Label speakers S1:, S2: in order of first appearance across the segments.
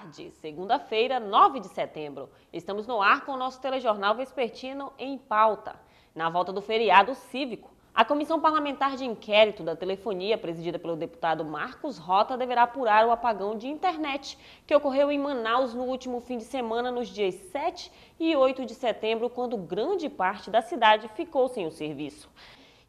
S1: tarde, segunda-feira, 9 de setembro. Estamos no ar com o nosso telejornal vespertino em pauta. Na volta do feriado cívico, a Comissão Parlamentar de Inquérito da Telefonia, presidida pelo deputado Marcos Rota, deverá apurar o apagão de internet que ocorreu em Manaus no último fim de semana, nos dias 7 e 8 de setembro, quando grande parte da cidade ficou sem o serviço.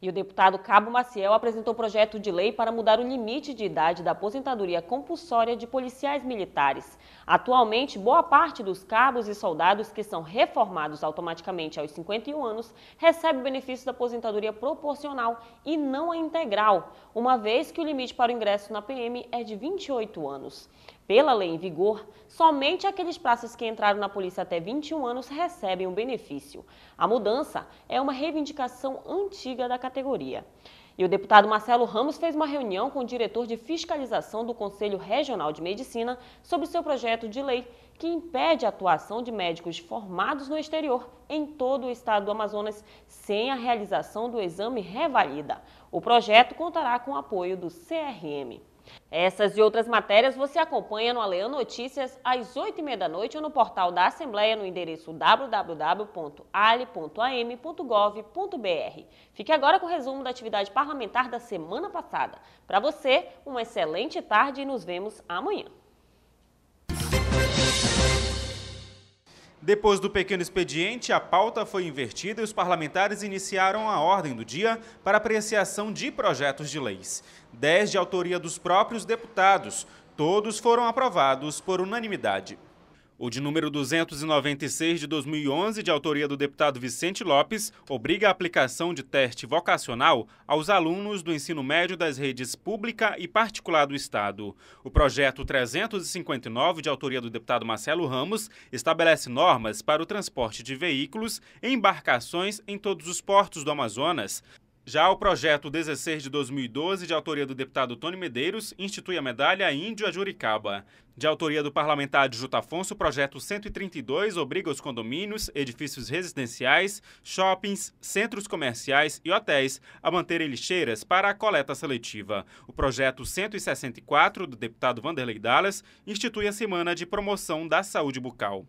S1: E o deputado Cabo Maciel apresentou projeto de lei para mudar o limite de idade da aposentadoria compulsória de policiais militares. Atualmente, boa parte dos cabos e soldados que são reformados automaticamente aos 51 anos recebe o benefício da aposentadoria proporcional e não a integral, uma vez que o limite para o ingresso na PM é de 28 anos. Pela lei em vigor, somente aqueles praças que entraram na polícia até 21 anos recebem o benefício. A mudança é uma reivindicação antiga da categoria. E o deputado Marcelo Ramos fez uma reunião com o diretor de fiscalização do Conselho Regional de Medicina sobre seu projeto de lei que impede a atuação de médicos formados no exterior em todo o estado do Amazonas sem a realização do exame Revalida. O projeto contará com o apoio do CRM. Essas e outras matérias você acompanha no Alean Notícias às 8h30 da noite ou no portal da Assembleia no endereço www.ale.am.gov.br. Fique agora com o resumo da atividade parlamentar da semana passada. Para você, uma excelente tarde e nos vemos amanhã.
S2: Depois do pequeno expediente, a pauta foi invertida e os parlamentares iniciaram a ordem do dia para apreciação de projetos de leis. 10 de autoria dos próprios deputados, todos foram aprovados por unanimidade. O de número 296 de 2011, de autoria do deputado Vicente Lopes, obriga a aplicação de teste vocacional aos alunos do ensino médio das redes pública e particular do Estado. O projeto 359, de autoria do deputado Marcelo Ramos, estabelece normas para o transporte de veículos e embarcações em todos os portos do Amazonas. Já o projeto 16 de 2012, de autoria do deputado Tony Medeiros, institui a medalha Índio a Juricaba. De autoria do parlamentar Juta Afonso, o projeto 132 obriga os condomínios, edifícios residenciais, shoppings, centros comerciais e hotéis a manterem lixeiras para a coleta seletiva. O projeto 164, do deputado Vanderlei Dallas, institui a Semana de Promoção da Saúde Bucal.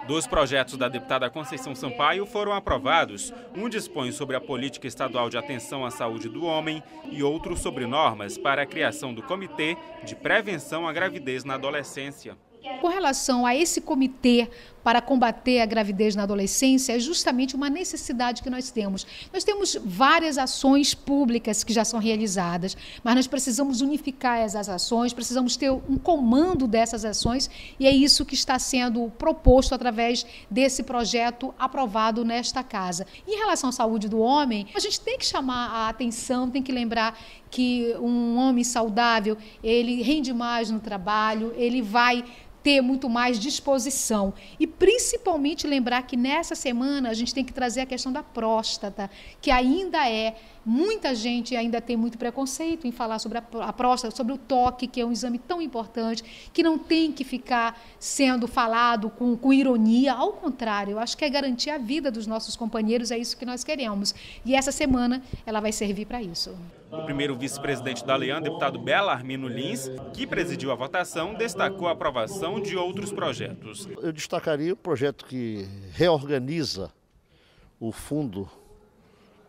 S2: 2 projetos da deputada Conceição Sampaio foram aprovados. Um dispõe sobre a política estadual de atenção à saúde do homem e outro sobre normas para a criação do Comitê de Prevenção à Gravidez na Adolescência.
S3: Com relação a esse comitê para combater a gravidez na adolescência, é justamente uma necessidade que nós temos. Nós temos várias ações públicas que já são realizadas, mas nós precisamos unificar essas ações, precisamos ter um comando dessas ações e é isso que está sendo proposto através desse projeto aprovado nesta casa. Em relação à saúde do homem, a gente tem que chamar a atenção, tem que lembrar que um homem saudável, ele rende mais no trabalho, ele vai ter muito mais disposição e principalmente lembrar que nessa semana a gente tem que trazer a questão da próstata, que ainda muita gente ainda tem muito preconceito em falar sobre a próstata, sobre o toque, que é um exame tão importante, que não tem que ficar sendo falado com ironia, ao contrário, eu acho que é garantir a vida dos nossos companheiros, é isso que nós queremos. E essa semana ela vai servir para isso.
S2: O primeiro vice-presidente da Alean, deputado Belarmino Lins, que presidiu a votação, destacou a aprovação de outros projetos.
S4: Eu destacaria o projeto que reorganiza o fundo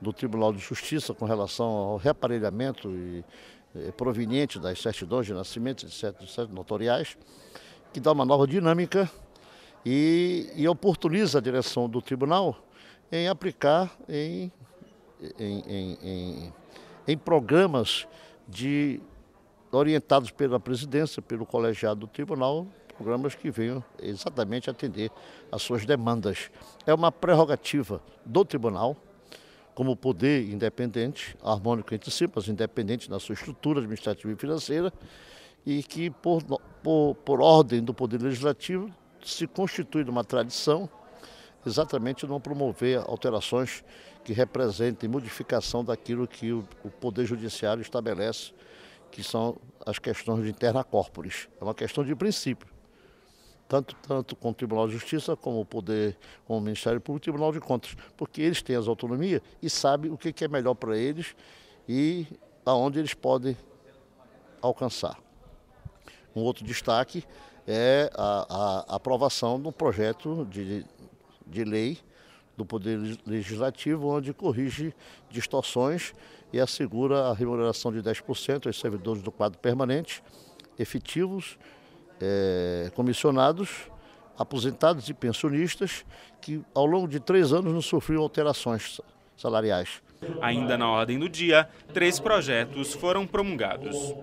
S4: do Tribunal de Justiça com relação ao reaparelhamento proveniente das certidões de nascimento e certos notoriais, que dá uma nova dinâmica e oportuniza a direção do tribunal em aplicar em programas orientados pela presidência, pelo colegiado do tribunal, programas que venham exatamente atender às suas demandas. É uma prerrogativa do tribunal, como poder independente, harmônico entre si, mas independente na sua estrutura administrativa e financeira, e que, por ordem do Poder Legislativo, se constitui numa tradição exatamente não promover alterações que representem modificação daquilo que o Poder Judiciário estabelece, que são as questões de interna corporis. É uma questão de princípio, tanto com o Tribunal de Justiça, como o Ministério Público e o Tribunal de Contas, porque eles têm as autonomias e sabem o que é melhor para eles e aonde eles podem alcançar. Um outro destaque é a aprovação de um projeto de lei do Poder Legislativo, onde corrige distorções e assegura a remuneração de 10% aos servidores do quadro permanente, efetivos, comissionados, aposentados e pensionistas, que ao longo de 3 anos não sofriam alterações salariais.
S2: Ainda na ordem do dia, 3 projetos foram promulgados.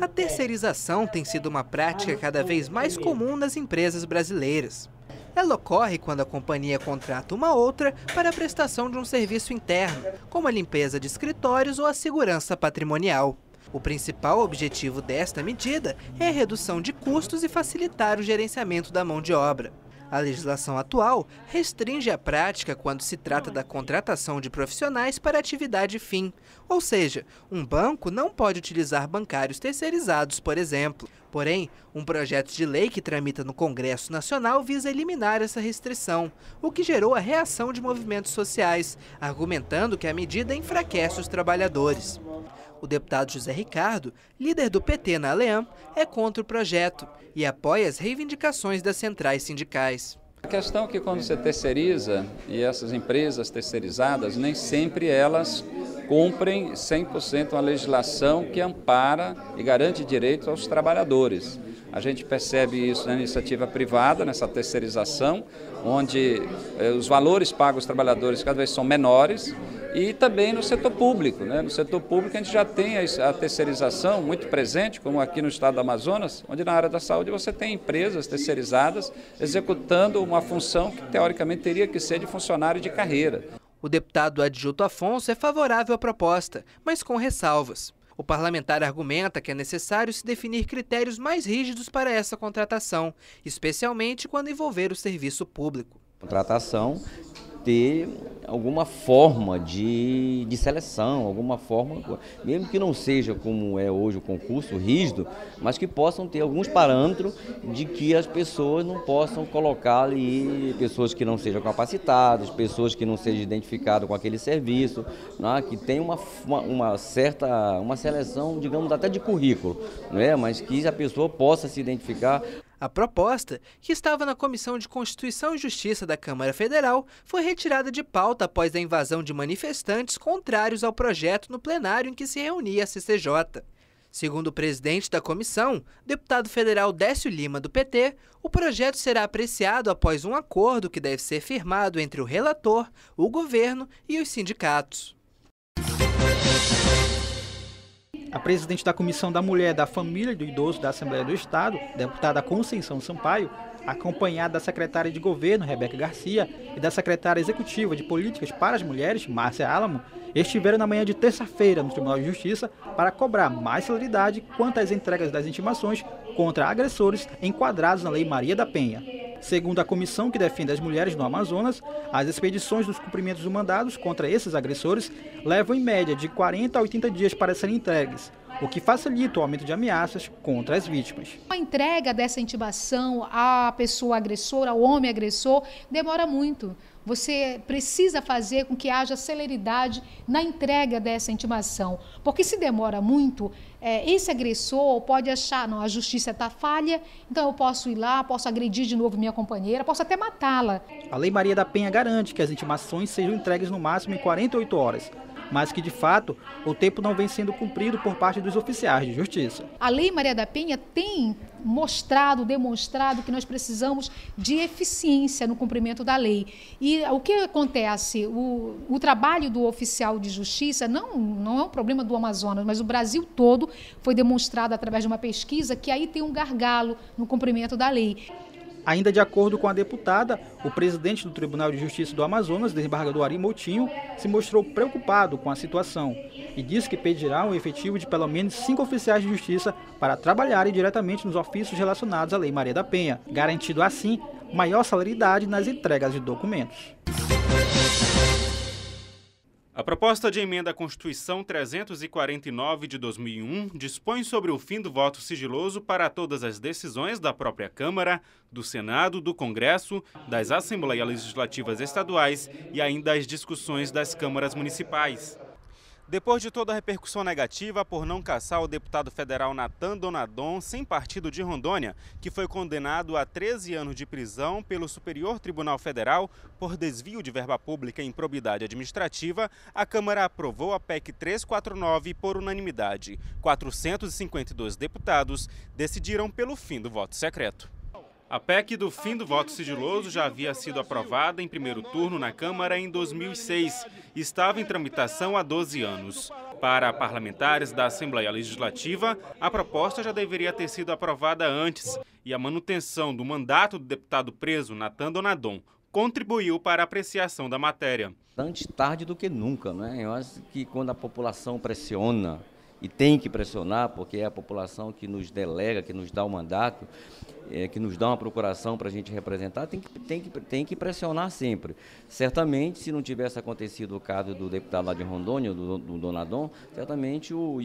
S5: A terceirização tem sido uma prática cada vez mais comum nas empresas brasileiras. Ela ocorre quando a companhia contrata uma outra para a prestação de um serviço interno, como a limpeza de escritórios ou a segurança patrimonial. O principal objetivo desta medida é a redução de custos e facilitar o gerenciamento da mão de obra. A legislação atual restringe a prática quando se trata da contratação de profissionais para atividade fim, ou seja, um banco não pode utilizar bancários terceirizados, por exemplo. Porém, um projeto de lei que tramita no Congresso Nacional visa eliminar essa restrição, o que gerou a reação de movimentos sociais, argumentando que a medida enfraquece os trabalhadores. O deputado José Ricardo, líder do PT na Aleam, é contra o projeto e apoia as reivindicações das centrais sindicais.
S6: A questão é que quando você terceiriza, e essas empresas terceirizadas, nem sempre elas cumprem 100% a legislação que ampara e garante direitos aos trabalhadores. A gente percebe isso na iniciativa privada, nessa terceirização, onde os valores pagos aos trabalhadores cada vez são menores, e também no setor público. No setor público a gente já tem a terceirização muito presente, como aqui no estado do Amazonas, onde na área da saúde você tem empresas terceirizadas executando uma função que teoricamente teria que ser de funcionário de carreira.
S5: O deputado Adjunto Afonso é favorável à proposta, mas com ressalvas. O parlamentar argumenta que é necessário se definir critérios mais rígidos para essa contratação, especialmente quando envolver o serviço público.
S7: Contratação ter alguma forma de seleção, alguma forma, mesmo que não seja como é hoje o concurso rígido, mas que possam ter alguns parâmetros de que as pessoas não possam colocar ali pessoas que não sejam capacitadas, pessoas que não sejam identificadas com aquele serviço, né, que tem uma seleção, digamos, até de currículo, né, mas que a pessoa possa se identificar.
S5: A proposta, que estava na Comissão de Constituição e Justiça da Câmara Federal, foi retirada de pauta após a invasão de manifestantes contrários ao projeto no plenário em que se reunia a CCJ. Segundo o presidente da comissão, deputado federal Décio Lima, do PT, o projeto será apreciado após um acordo que deve ser firmado entre o relator, o governo e os sindicatos.
S8: A presidente da Comissão da Mulher, da Família e do Idoso da Assembleia do Estado, deputada Conceição Sampaio, acompanhada da secretária de Governo, Rebeca Garcia, e da secretária executiva de Políticas para as Mulheres, Márcia Álamo, estiveram na manhã de terça-feira no Tribunal de Justiça para cobrar mais celeridade quanto às entregas das intimações contra agressores enquadrados na Lei Maria da Penha. Segundo a comissão que defende as mulheres no Amazonas, as expedições dos cumprimentos dos mandados contra esses agressores levam em média de 40 a 80 dias para serem entregues, o que facilita o aumento de ameaças contra as vítimas.
S3: A entrega dessa intimação à pessoa agressora, ao homem agressor, demora muito. Você precisa fazer com que haja celeridade na entrega dessa intimação, porque se demora muito, esse agressor pode achar, não, a justiça está falha, então eu posso ir lá, posso agredir de novo minha companheira, posso até matá-la.
S8: A Lei Maria da Penha garante que as intimações sejam entregues no máximo em 48 horas. Mas que, de fato, o tempo não vem sendo cumprido por parte dos oficiais de justiça.
S3: A Lei Maria da Penha tem demonstrado que nós precisamos de eficiência no cumprimento da lei. E o que acontece? O trabalho do oficial de justiça não é um problema do Amazonas, mas o Brasil todo foi demonstrado através de uma pesquisa que aí tem um gargalo no cumprimento da lei.
S8: Ainda de acordo com a deputada, o presidente do Tribunal de Justiça do Amazonas, desembargador Ari Moutinho, se mostrou preocupado com a situação e disse que pedirá um efetivo de pelo menos 5 oficiais de justiça para trabalharem diretamente nos ofícios relacionados à Lei Maria da Penha, garantindo assim maior celeridade nas entregas de documentos.
S2: A proposta de emenda à Constituição 349 de 2001 dispõe sobre o fim do voto sigiloso para todas as decisões da própria Câmara, do Senado, do Congresso, das Assembleias Legislativas Estaduais e ainda as discussões das câmaras municipais. Depois de toda a repercussão negativa por não caçar o deputado federal Natan Donadon, sem partido de Rondônia, que foi condenado a 13 anos de prisão pelo Superior Tribunal Federal por desvio de verba pública e improbidade administrativa, a Câmara aprovou a PEC 349 por unanimidade. 452 deputados decidiram pelo fim do voto secreto. A PEC do fim do voto sigiloso já havia sido aprovada em primeiro turno na Câmara em 2006 e estava em tramitação há 12 anos. Para parlamentares da Assembleia Legislativa, a proposta já deveria ter sido aprovada antes e a manutenção do mandato do deputado preso Natan Donadon contribuiu para a apreciação da matéria.
S7: Antes tarde do que nunca, né? Eu acho que quando a população pressiona, e tem que pressionar, porque é a população que nos delega, que nos dá o mandato, que nos dá uma procuração para a gente representar, tem que pressionar sempre. Certamente, se não tivesse acontecido o caso do deputado lá de Rondônia, do Donadon, certamente o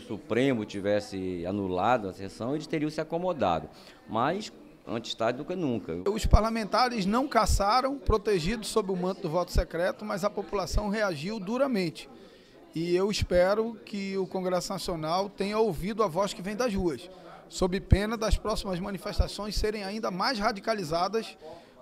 S7: Supremo tivesse anulado a sessão, eles teriam se acomodado. Mas antes tarde do que nunca.
S9: Os parlamentares não caçaram, protegidos sob o manto do voto secreto, mas a população reagiu duramente. E eu espero que o Congresso Nacional tenha ouvido a voz que vem das ruas, sob pena das próximas manifestações serem ainda mais radicalizadas,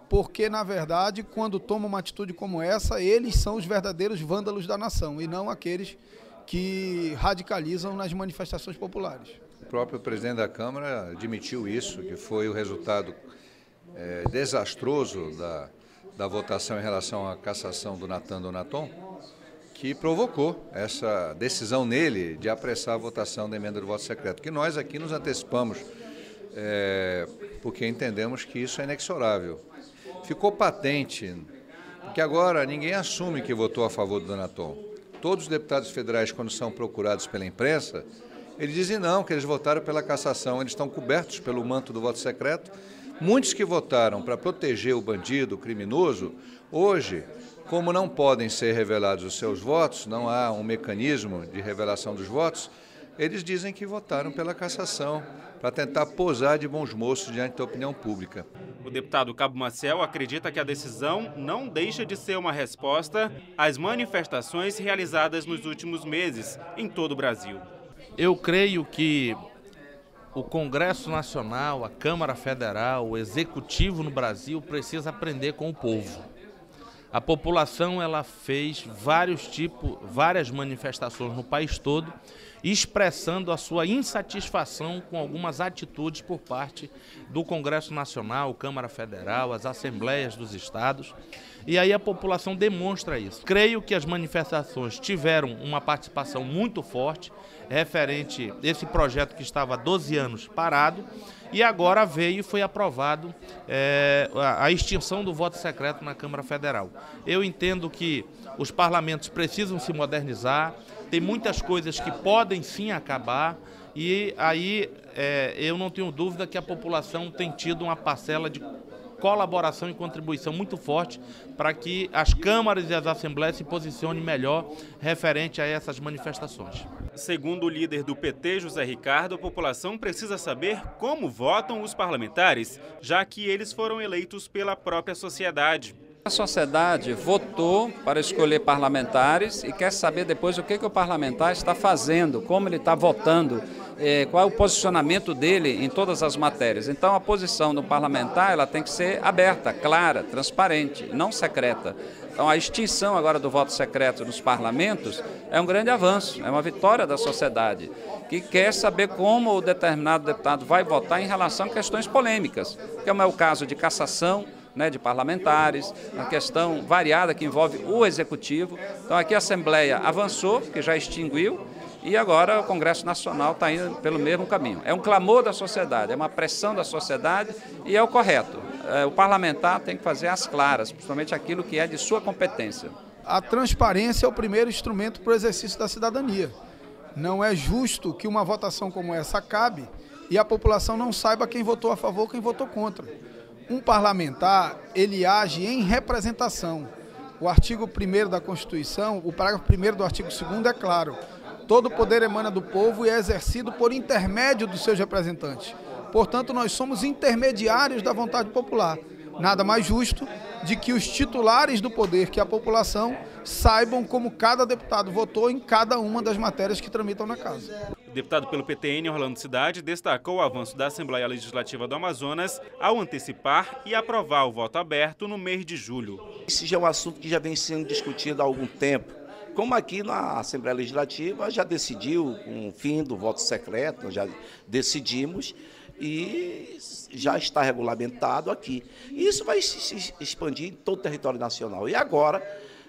S9: porque, na verdade, quando tomam uma atitude como essa, eles são os verdadeiros vândalos da nação, e não aqueles que radicalizam nas manifestações populares.
S10: O próprio presidente da Câmara admitiu isso, que foi o resultado desastroso da votação em relação à cassação do Natan Donadon, que provocou essa decisão nele de apressar a votação da emenda do voto secreto, que nós aqui nos antecipamos, porque entendemos que isso é inexorável. Ficou patente, porque agora ninguém assume que votou a favor do Donadon. Todos os deputados federais, quando são procurados pela imprensa, eles dizem não, que eles votaram pela cassação, eles estão cobertos pelo manto do voto secreto. Muitos que votaram para proteger o bandido, o criminoso, hoje, como não podem ser revelados os seus votos, não há um mecanismo de revelação dos votos, eles dizem que votaram pela cassação, para tentar posar de bons moços diante da opinião pública.
S2: O deputado Cabo Maciel acredita que a decisão não deixa de ser uma resposta às manifestações realizadas nos últimos meses em todo o Brasil.
S11: Eu creio que o Congresso Nacional, a Câmara Federal, o Executivo no Brasil precisa aprender com o povo. A população ela fez várias manifestações no país todo, expressando a sua insatisfação com algumas atitudes por parte do Congresso Nacional, Câmara Federal, as Assembleias dos Estados, e aí a população demonstra isso. Creio que as manifestações tiveram uma participação muito forte, referente a esse projeto que estava há 12 anos parado, e agora veio e foi aprovado a extinção do voto secreto na Câmara Federal. Eu entendo que os parlamentos precisam se modernizar, tem muitas coisas que podem sim acabar, e aí eu não tenho dúvida que a população tem tido uma parcela de colaboração e contribuição muito forte para que as câmaras e as assembleias se posicionem melhor referente a essas manifestações.
S2: Segundo o líder do PT, José Ricardo, a população precisa saber como votam os parlamentares, já que eles foram eleitos pela própria sociedade.
S6: A sociedade votou para escolher parlamentares e quer saber depois o que o parlamentar está fazendo, como ele está votando, qual é o posicionamento dele em todas as matérias. Então a posição do parlamentar ela tem que ser aberta, clara, transparente, não secreta. Então a extinção agora do voto secreto nos parlamentos é um grande avanço, é uma vitória da sociedade, que quer saber como o determinado deputado vai votar em relação a questões polêmicas, como é o caso de cassação, de parlamentares, uma questão variada que envolve o Executivo. Então aqui a Assembleia avançou, que já extinguiu, e agora o Congresso Nacional está indo pelo mesmo caminho. É um clamor da sociedade, é uma pressão da sociedade e é o correto. O parlamentar tem que fazer as claras, principalmente aquilo que é de sua competência.
S9: A transparência é o primeiro instrumento para o exercício da cidadania. Não é justo que uma votação como essa acabe e a população não saiba quem votou a favor, quem votou contra. Um parlamentar, ele age em representação. O artigo 1º da Constituição, o parágrafo 1º do artigo 2º é claro. Todo poder emana do povo e é exercido por intermédio dos seus representantes. Portanto, nós somos intermediários da vontade popular. Nada mais justo de que os titulares do poder, que é a população, saibam como cada deputado votou em cada uma das matérias que tramitam na casa.
S2: O deputado pelo PTN, Orlando Cidade, destacou o avanço da Assembleia Legislativa do Amazonas ao antecipar e aprovar o voto aberto no mês de julho.
S12: Esse já é um assunto que já vem sendo discutido há algum tempo. Como aqui na Assembleia Legislativa já decidiu com o fim do voto secreto, nós já decidimos e já está regulamentado aqui. E isso vai se expandir em todo o território nacional. E agora,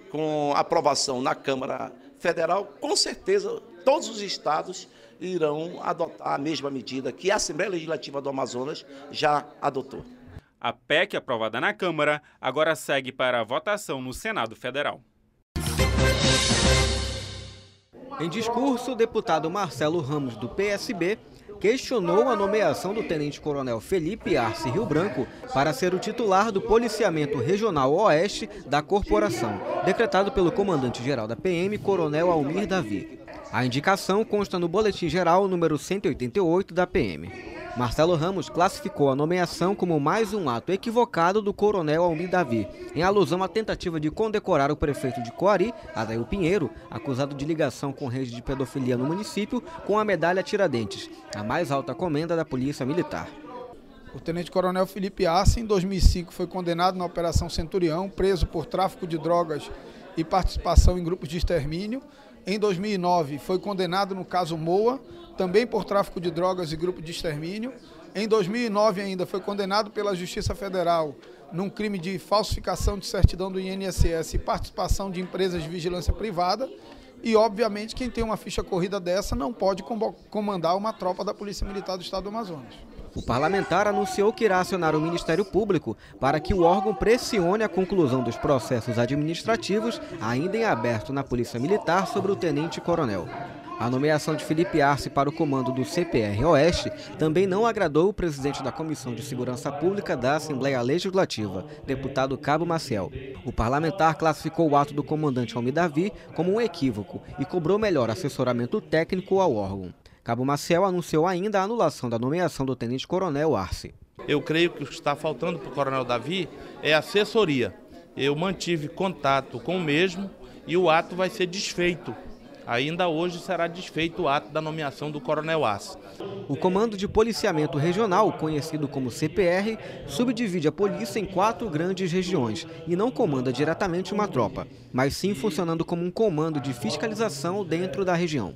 S12: com a aprovação na Câmara Federal, com certeza todos os estados irão adotar a mesma medida que a Assembleia Legislativa do Amazonas já adotou.
S2: A PEC aprovada na Câmara agora segue para a votação no Senado Federal.
S13: Em discurso, o deputado Marcelo Ramos, do PSB, questionou a nomeação do tenente-coronel Felipe Arce Rio Branco para ser o titular do Policiamento Regional Oeste da corporação, decretado pelo comandante-geral da PM, Coronel Almir Davi. A indicação consta no Boletim Geral número 188 da PM. Marcelo Ramos classificou a nomeação como mais um ato equivocado do coronel Almir Davi, em alusão à tentativa de condecorar o prefeito de Coari, Adail Pinheiro, acusado de ligação com rede de pedofilia no município, com a medalha Tiradentes, a mais alta comenda da Polícia Militar.
S9: O tenente-coronel Felipe Arce, em 2005, foi condenado na Operação Centurião, preso por tráfico de drogas e participação em grupos de extermínio. Em 2009, foi condenado no caso Moa, também por tráfico de drogas e grupo de extermínio. Em 2009 ainda foi condenado pela Justiça Federal num crime de falsificação de certidão do INSS e participação de empresas de vigilância privada. E, obviamente, quem tem uma ficha corrida dessa não pode comandar uma tropa da Polícia Militar do Estado do Amazonas.
S13: O parlamentar anunciou que irá acionar o Ministério Público para que o órgão pressione a conclusão dos processos administrativos ainda em aberto na Polícia Militar sobre o tenente-coronel. A nomeação de Felipe Arce para o comando do CPR Oeste também não agradou o presidente da Comissão de Segurança Pública da Assembleia Legislativa, deputado Cabo Maciel. O parlamentar classificou o ato do comandante Almir Davi como um equívoco e cobrou melhor assessoramento técnico ao órgão. Cabo Maciel anunciou ainda a anulação da nomeação do tenente-coronel Arce.
S11: Eu creio que o que está faltando para o coronel Davi é assessoria. Eu mantive contato com o mesmo e o ato vai ser desfeito. Ainda hoje será desfeito o ato da nomeação do coronel Arce.
S13: O Comando de Policiamento Regional, conhecido como CPR, subdivide a polícia em 4 grandes regiões e não comanda diretamente uma tropa, mas sim funcionando como um comando de fiscalização dentro da região.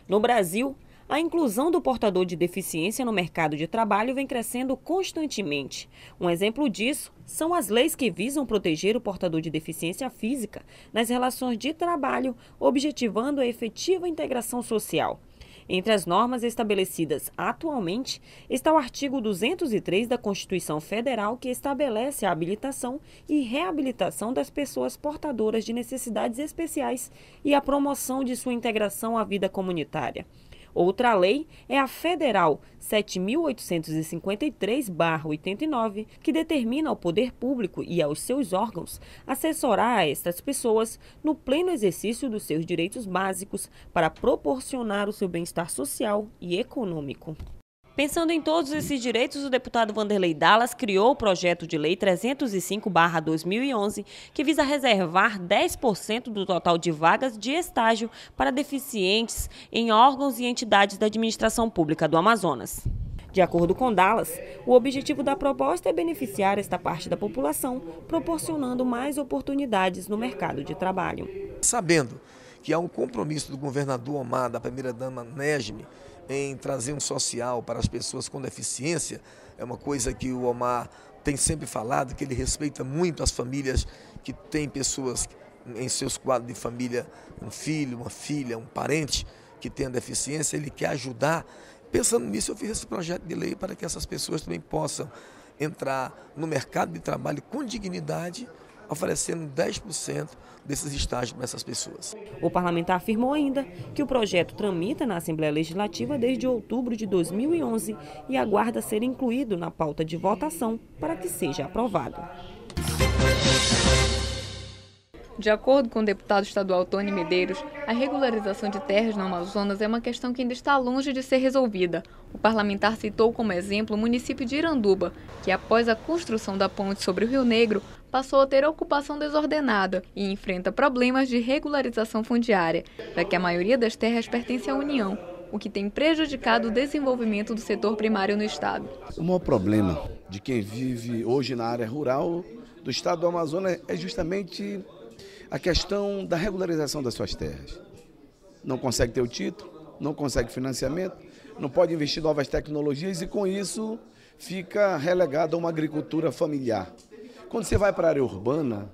S1: No Brasil, a inclusão do portador de deficiência no mercado de trabalho vem crescendo constantemente. Um exemplo disso são as leis que visam proteger o portador de deficiência física nas relações de trabalho, objetivando a efetiva integração social. Entre as normas estabelecidas atualmente está o artigo 203 da Constituição Federal, que estabelece a habilitação e reabilitação das pessoas portadoras de necessidades especiais e a promoção de sua integração à vida comunitária. Outra lei é a Federal 7.853/89, que determina ao poder público e aos seus órgãos assessorar a estas pessoas no pleno exercício dos seus direitos básicos para proporcionar o seu bem-estar social e econômico. Pensando em todos esses direitos, o deputado Vanderlei Dallas criou o projeto de lei 305/2011, que visa reservar 10% do total de vagas de estágio para deficientes em órgãos e entidades da administração pública do Amazonas. De acordo com Dallas, o objetivo da proposta é beneficiar esta parte da população, proporcionando mais oportunidades no mercado de trabalho.
S14: Sabendo que há um compromisso do governador Omar, da primeira-dama Nejme, em trazer um social para as pessoas com deficiência, é uma coisa que o Omar tem sempre falado, que ele respeita muito as famílias que têm pessoas em seus quadros de família, um filho, uma filha, um parente que tenha deficiência, ele quer ajudar. Pensando nisso, eu fiz esse projeto de lei para que essas pessoas também possam entrar no mercado de trabalho com dignidade, oferecendo 10% desses estágios para essas pessoas.
S1: O parlamentar afirmou ainda que o projeto tramita na Assembleia Legislativa desde outubro de 2011 e aguarda ser incluído na pauta de votação para que seja aprovado.
S15: De acordo com o deputado estadual Tony Medeiros, a regularização de terras no Amazonas é uma questão que ainda está longe de ser resolvida. O parlamentar citou como exemplo o município de Iranduba, que após a construção da ponte sobre o Rio Negro, passou a ter ocupação desordenada e enfrenta problemas de regularização fundiária, já que a maioria das terras pertence à União, o que tem prejudicado o desenvolvimento do setor primário no estado.
S16: O maior problema de quem vive hoje na área rural do estado do Amazonas é justamente a questão da regularização das suas terras. Não consegue ter o título, não consegue financiamento, não pode investir em novas tecnologias e com isso fica relegado a uma agricultura familiar. Quando você vai para a área urbana,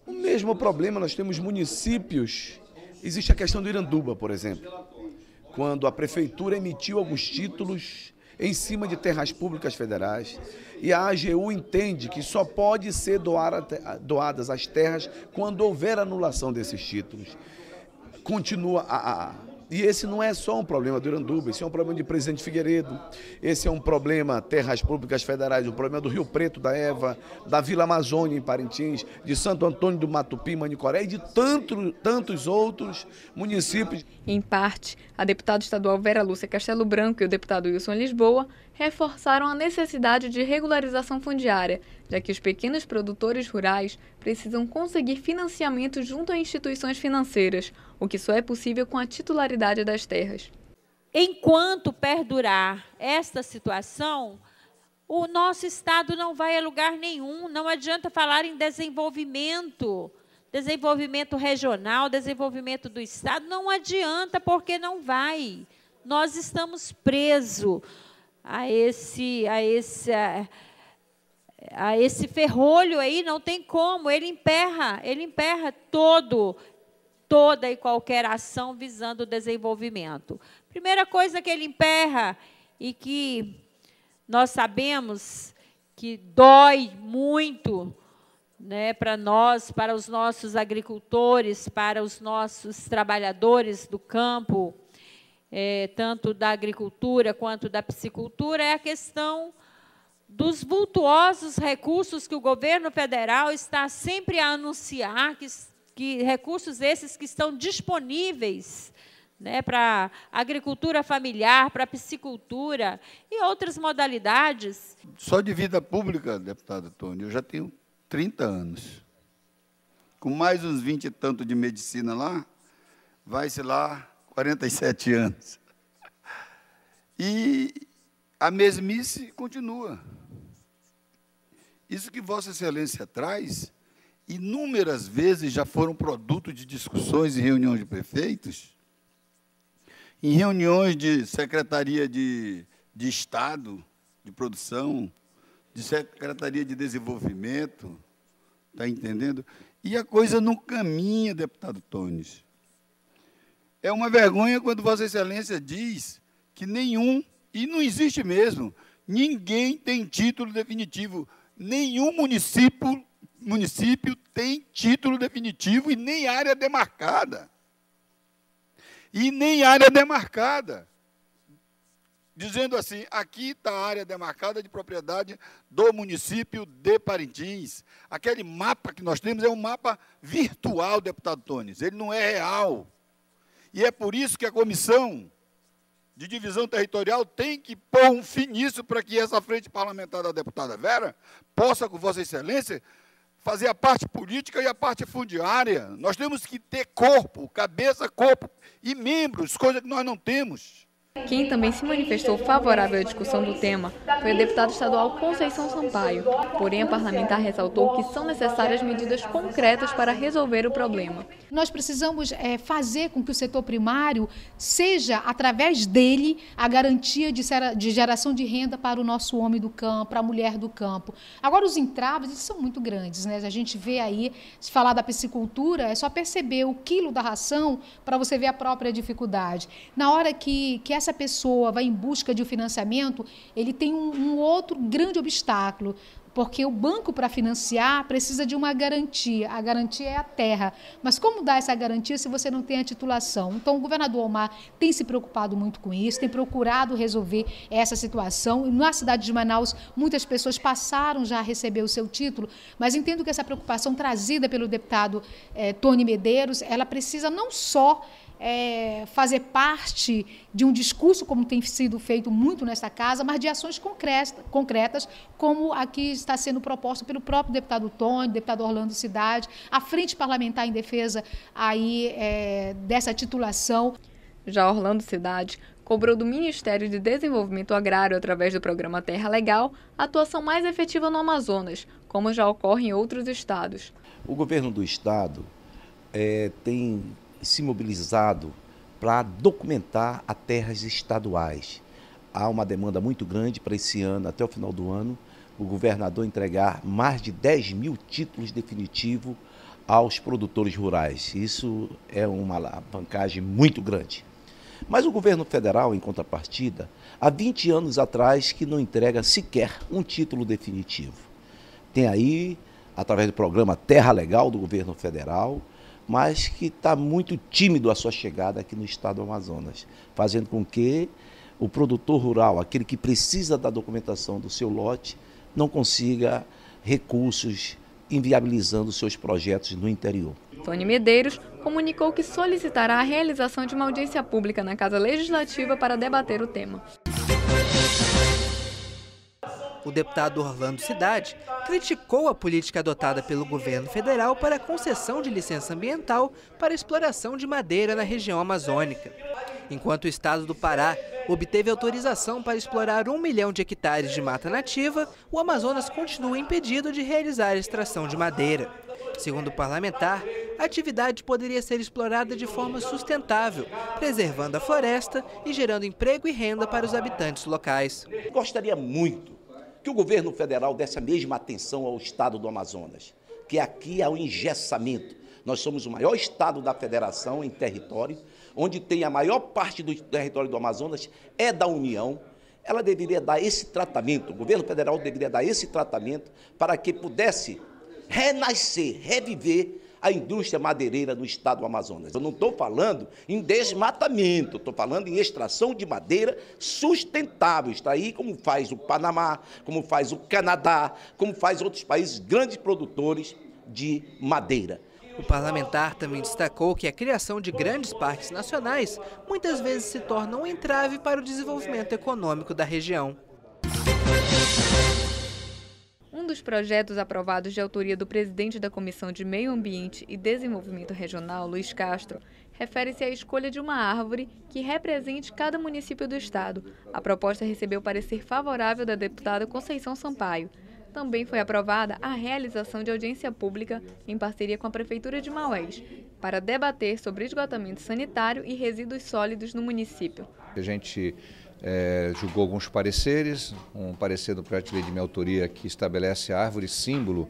S16: o mesmo problema, nós temos municípios, existe a questão do Iranduba, por exemplo, quando a prefeitura emitiu alguns títulos em cima de terras públicas federais e a AGU entende que só pode ser doadas as terras quando houver anulação desses títulos. E esse não é só um problema do Iranduba, esse é um problema de Presidente Figueiredo, esse é um problema terras públicas federais, um problema do Rio Preto, da Eva, da Vila Amazônia em Parintins, de Santo Antônio do Matupim, Manicoré e de tantos outros municípios.
S15: Em parte, a deputada estadual Vera Lúcia Castelo Branco e o deputado Wilson Lisboa reforçaram a necessidade de regularização fundiária, já que os pequenos produtores rurais precisam conseguir financiamento junto a instituições financeiras, o que só é possível com a titularidade das terras.
S17: Enquanto perdurar esta situação, o nosso Estado não vai a lugar nenhum. Não adianta falar em desenvolvimento regional, desenvolvimento do Estado, não adianta, porque não vai. Nós estamos presos a esse ferrolho aí, não tem como, ele emperra toda e qualquer ação visando o desenvolvimento. Primeira coisa que ele emperra e que nós sabemos que dói muito, né, para nós, para os nossos agricultores, para os nossos trabalhadores do campo, tanto da agricultura quanto da piscicultura, é a questão dos vultuosos recursos que o governo federal está sempre a anunciar, que recursos esses que estão disponíveis, né, para a agricultura familiar, para a piscicultura e outras modalidades.
S18: Só de vida pública, deputado Tony, eu já tenho 30 anos. Com mais uns 20 e tanto de medicina lá, vai-se lá 47 anos. E a mesmice continua. Isso que Vossa Excelência traz, inúmeras vezes já foram produto de discussões em reuniões de prefeitos, em reuniões de Secretaria de Estado, de Produção, de Secretaria de Desenvolvimento, está entendendo? E a coisa não caminha, deputado Tones. É uma vergonha quando Vossa Excelência diz que nenhum, e não existe mesmo, ninguém tem título definitivo, nenhum município tem título definitivo e nem área demarcada. Dizendo assim, aqui está a área demarcada de propriedade do município de Parintins. Aquele mapa que nós temos é um mapa virtual, deputado Tones, ele não é real. E é por isso que a Comissão de Divisão Territorial tem que pôr um fim nisso para que essa frente parlamentar da deputada Vera possa, com Vossa Excelência, fazer a parte política e a parte fundiária. Nós temos que ter corpo, cabeça, corpo e membros, coisa que nós não temos.
S15: Quem também se manifestou favorável à discussão do tema foi o deputado estadual Conceição Sampaio. Porém, a parlamentar ressaltou que são necessárias medidas concretas para resolver o problema.
S3: Nós precisamos fazer com que o setor primário seja, através dele, a garantia de geração de renda para o nosso homem do campo, para a mulher do campo. Agora, os entraves são muito grandes, né? A gente vê aí, se falar da piscicultura, é só perceber o quilo da ração para você ver a própria dificuldade. Na hora que essa pessoa vai em busca de um financiamento, ele tem um outro grande obstáculo. porque o banco, para financiar, precisa de uma garantia. A garantia é a terra. Mas como dar essa garantia se você não tem a titulação? Então, o governador Omar tem se preocupado muito com isso, tem procurado resolver essa situação. Na cidade de Manaus, muitas pessoas passaram já a receber o seu título, mas entendo que essa preocupação trazida pelo deputado Tony Medeiros, ela precisa não só fazer parte de um discurso, como tem sido feito muito nesta casa, mas de ações concretas, como aqui está sendo proposta pelo próprio deputado Tony, deputado Orlando Cidade, a Frente Parlamentar em Defesa aí, dessa titulação.
S15: Já Orlando Cidade cobrou do Ministério de Desenvolvimento Agrário, através do programa Terra Legal, a atuação mais efetiva no Amazonas, como já ocorre em outros estados.
S12: O governo do estado tem se mobilizado para documentar as terras estaduais. Há uma demanda muito grande para esse ano, até o final do ano, o governador entregar mais de 10 mil títulos definitivos aos produtores rurais. Isso é uma alavancagem muito grande. Mas o governo federal, em contrapartida, há 20 anos atrás que não entrega sequer um título definitivo. Tem aí, através do programa Terra Legal do governo federal, mas que está muito tímido a sua chegada aqui no estado do Amazonas, fazendo com que o produtor rural, aquele que precisa da documentação do seu lote, não consiga recursos, inviabilizando seus projetos no interior.
S15: Tony Medeiros comunicou que solicitará a realização de uma audiência pública na Casa Legislativa para debater o tema.
S5: O deputado Orlando Cidade criticou a política adotada pelo governo federal para a concessão de licença ambiental para exploração de madeira na região amazônica. Enquanto o estado do Pará obteve autorização para explorar 1 milhão de hectares de mata nativa, o Amazonas continua impedido de realizar a extração de madeira. Segundo o parlamentar, a atividade poderia ser explorada de forma sustentável, preservando a floresta e gerando emprego e renda para os habitantes locais.
S12: Gostaria muito que o governo federal desse a mesma atenção ao estado do Amazonas, que aqui há um engessamento. Nós somos o maior estado da federação em território, onde tem a maior parte do território do Amazonas é da União. Ela deveria dar esse tratamento, o governo federal deveria dar esse tratamento para que pudesse renascer, reviver a indústria madeireira no estado do Amazonas. Eu não estou falando em desmatamento, estou falando em extração de madeira sustentável, extrair como faz o Panamá, como faz o Canadá, como faz outros países grandes produtores de madeira.
S5: O parlamentar também destacou que a criação de grandes parques nacionais muitas vezes se torna um entrave para o desenvolvimento econômico da região.
S15: Um dos projetos aprovados de autoria do presidente da Comissão de Meio Ambiente e Desenvolvimento Regional, Luiz Castro, refere-se à escolha de uma árvore que represente cada município do estado. A proposta recebeu parecer favorável da deputada Conceição Sampaio. Também foi aprovada a realização de audiência pública em parceria com a Prefeitura de Maués, para debater sobre esgotamento sanitário e resíduos sólidos no município.
S10: A gente julgou alguns pareceres, um parecer do projeto de lei de minha autoria que estabelece a árvore símbolo.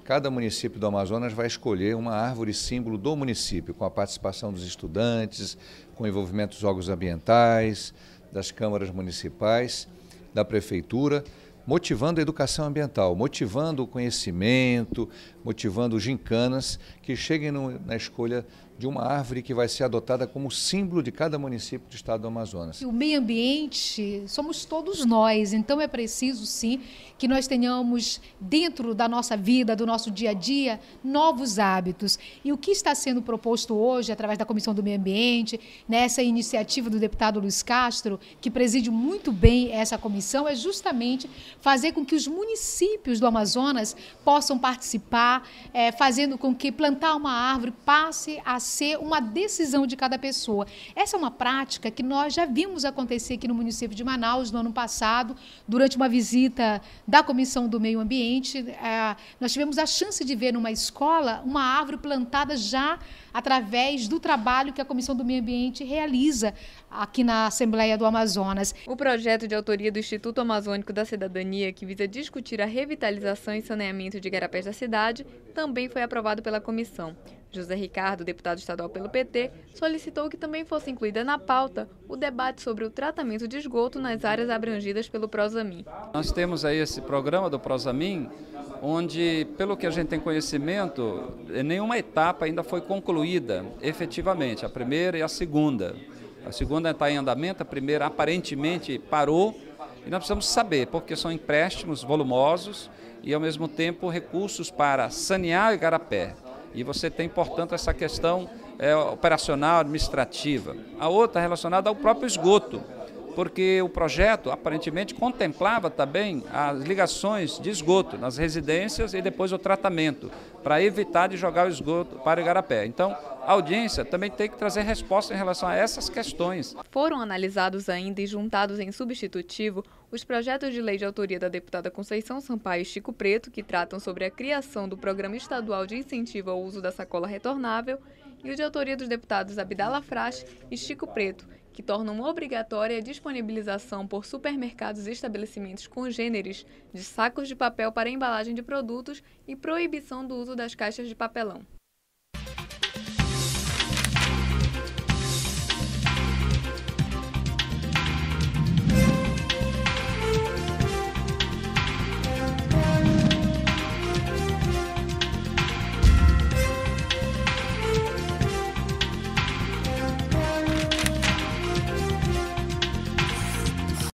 S10: Cada município do Amazonas vai escolher uma árvore símbolo do município, com a participação dos estudantes, com o envolvimento dos órgãos ambientais, das câmaras municipais, da prefeitura, motivando a educação ambiental, motivando o conhecimento, motivando gincanas que cheguem na escolha de uma árvore que vai ser adotada como símbolo de cada município do estado do Amazonas.
S3: O meio ambiente somos todos nós, então é preciso sim que nós tenhamos dentro da nossa vida, do nosso dia a dia, novos hábitos. E o que está sendo proposto hoje, através da Comissão do Meio Ambiente, nessa iniciativa do deputado Luiz Castro, que preside muito bem essa comissão, é justamente fazer com que os municípios do Amazonas possam participar, fazendo com que plantar uma árvore passe a ser uma decisão de cada pessoa. Essa é uma prática que nós já vimos acontecer aqui no município de Manaus no ano passado, durante uma visita da Comissão do Meio Ambiente. Nós tivemos a chance de ver numa escola uma árvore plantada já através do trabalho que a Comissão do Meio Ambiente realiza aqui na Assembleia do Amazonas.
S15: O projeto de autoria do Instituto Amazônico da Cidadania, que visa discutir a revitalização e saneamento de igarapés da cidade, também foi aprovado pela comissão. José Ricardo, deputado estadual pelo PT, solicitou que também fosse incluída na pauta o debate sobre o tratamento de esgoto nas áreas abrangidas pelo Prosamin.
S6: Nós temos aí esse programa do Prosamin, onde, pelo que a gente tem conhecimento, nenhuma etapa ainda foi concluída efetivamente, a primeira e a segunda. A segunda está em andamento, a primeira aparentemente parou, e nós precisamos saber, porque são empréstimos volumosos e, ao mesmo tempo, recursos para sanear o igarapé. E você tem, portanto, essa questão operacional, administrativa. A outra relacionada ao próprio esgoto, porque o projeto aparentemente contemplava também as ligações de esgoto nas residências e depois o tratamento, para evitar de jogar o esgoto para o igarapé. Então, a audiência também tem que trazer resposta em relação a essas questões.
S15: Foram analisados ainda e juntados em substitutivo os projetos de lei de autoria da deputada Conceição Sampaio e Chico Preto, que tratam sobre a criação do Programa Estadual de Incentivo ao Uso da Sacola Retornável, e o de autoria dos deputados Abdala Frache e Chico Preto, que tornam obrigatória a disponibilização por supermercados e estabelecimentos congêneres de sacos de papel para embalagem de produtos e proibição do uso das caixas de papelão.